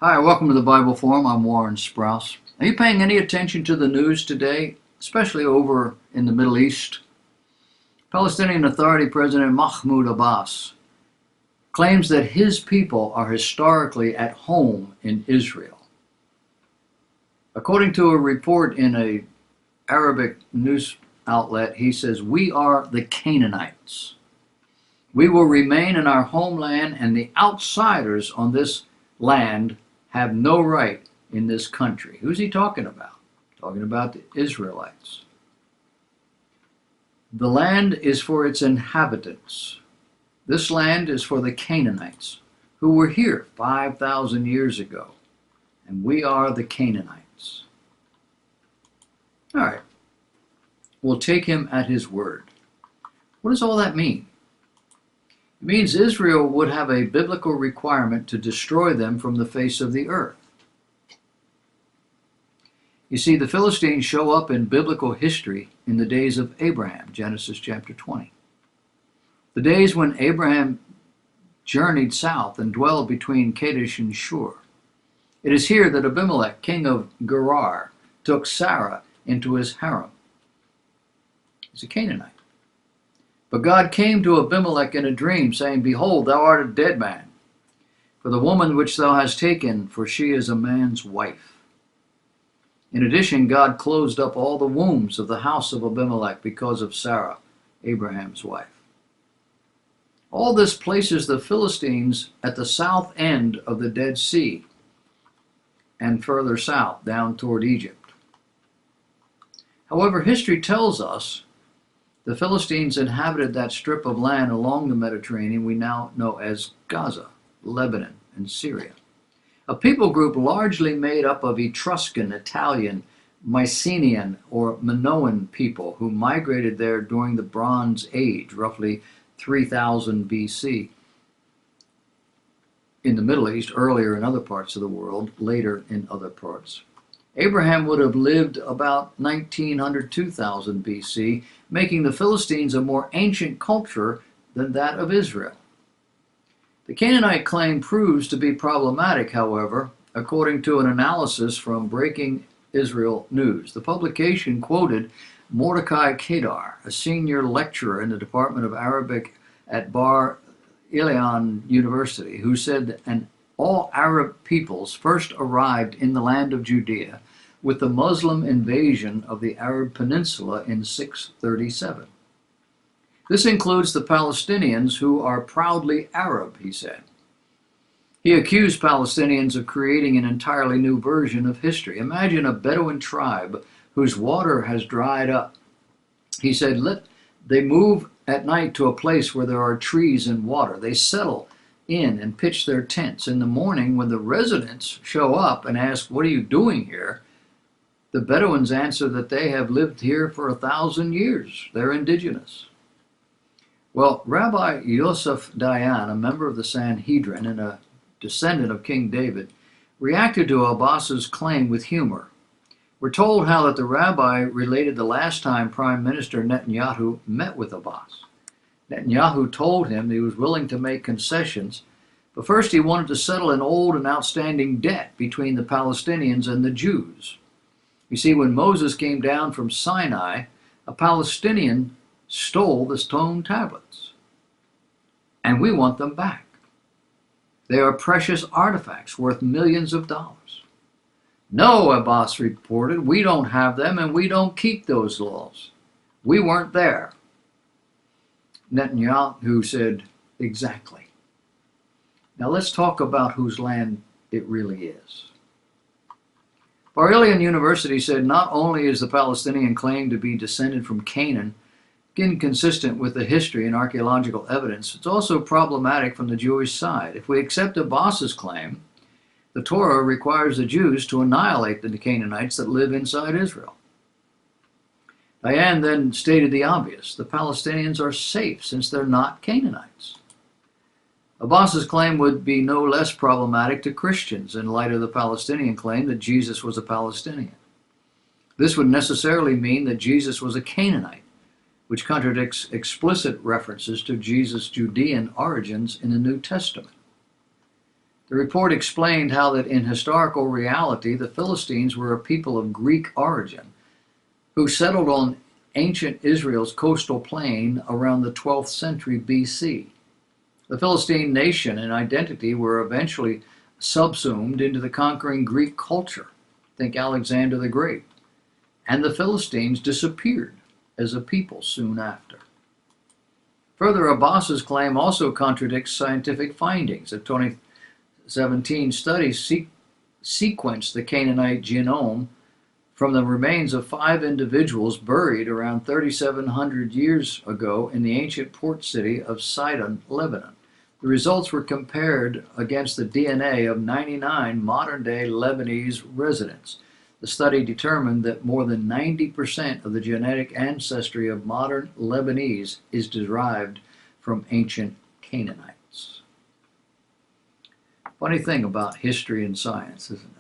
Hi, welcome to the Bible Forum. I'm Warren Sprouse. Are you paying any attention to the news today, especially over in the Middle East? Palestinian Authority President Mahmoud Abbas claims that his people are historically at home in Israel. According to a report in an Arabic news outlet, he says, "We are the Canaanites. We will remain in our homeland, and the outsiders on this land have no right in this country." Who's he talking about? Talking about the Israelites. The land is for its inhabitants. This land is for the Canaanites, who were here 5,000 years ago, and we are the Canaanites. All right, we'll take him at his word. What does all that mean? It means Israel would have a biblical requirement to destroy them from the face of the earth. You see, the Philistines show up in biblical history in the days of Abraham, Genesis chapter 20. The days when Abraham journeyed south and dwelled between Kadesh and Shur. It is here that Abimelech, king of Gerar, took Sarah into his harem. He's a Canaanite. But God came to Abimelech in a dream, saying, "Behold, thou art a dead man, for the woman which thou hast taken, for she is a man's wife." In addition, God closed up all the wombs of the house of Abimelech because of Sarah, Abraham's wife. All this places the Philistines at the south end of the Dead Sea and further south, down toward Egypt. However, history tells us the Philistines inhabited that strip of land along the Mediterranean we now know as Gaza, Lebanon, and Syria. A people group largely made up of Etruscan, Italian, Mycenaean, or Minoan people who migrated there during the Bronze Age, roughly 3000 BC. In the Middle East, earlier in other parts of the world, later in other parts. Abraham would have lived about 1900, 2000 BC, making the Philistines a more ancient culture than that of Israel. The Canaanite claim proves to be problematic, however, according to an analysis from Breaking Israel News. The publication quoted Mordecai Kedar, a senior lecturer in the Department of Arabic at Bar Ilan University, who said that all Arab peoples first arrived in the land of Judea with the Muslim invasion of the Arab Peninsula in 637. This includes the Palestinians, who are proudly Arab, he said. He accused Palestinians of creating an entirely new version of history. Imagine a Bedouin tribe whose water has dried up. He said, they move at night to a place where there are trees and water. They settle in and pitch their tents. In the morning, when the residents show up and ask, "What are you doing here?" the Bedouins answer that they have lived here for 1,000 years. They're indigenous. Well, Rabbi Yosef Dayan, a member of the Sanhedrin and a descendant of King David, reacted to Abbas's claim with humor. We're told how that the rabbi related the last time Prime Minister Netanyahu met with Abbas. Netanyahu told him he was willing to make concessions, but first he wanted to settle an old and outstanding debt between the Palestinians and the Jews. You see, when Moses came down from Sinai, a Palestinian stole the stone tablets, and we want them back. They are precious artifacts worth millions of dollars. "No," Abbas reported, "we don't have them, and we don't keep those laws. We weren't there." Netanyahu said, "Exactly." Now let's talk about whose land it really is. Bar Ilan University said not only is the Palestinian claim to be descended from Canaan inconsistent with the history and archaeological evidence, it's also problematic from the Jewish side. If we accept Abbas's claim, the Torah requires the Jews to annihilate the Canaanites that live inside Israel. Dayan then stated the obvious: the Palestinians are safe since they're not Canaanites. Abbas's claim would be no less problematic to Christians in light of the Palestinian claim that Jesus was a Palestinian. This would necessarily mean that Jesus was a Canaanite, which contradicts explicit references to Jesus' Judean origins in the New Testament. The report explained how that in historical reality, the Philistines were a people of Greek origin who settled on ancient Israel's coastal plain around the 12th century BC. The Philistine nation and identity were eventually subsumed into the conquering Greek culture. Think Alexander the Great. And the Philistines disappeared as a people soon after. Further, Abbas's claim also contradicts scientific findings. A 2017 study sequenced the Canaanite genome from the remains of 5 individuals buried around 3,700 years ago in the ancient port city of Sidon, Lebanon. The results were compared against the DNA of 99 modern-day Lebanese residents. The study determined that more than 90% of the genetic ancestry of modern Lebanese is derived from ancient Canaanites. Funny thing about history and science, isn't it?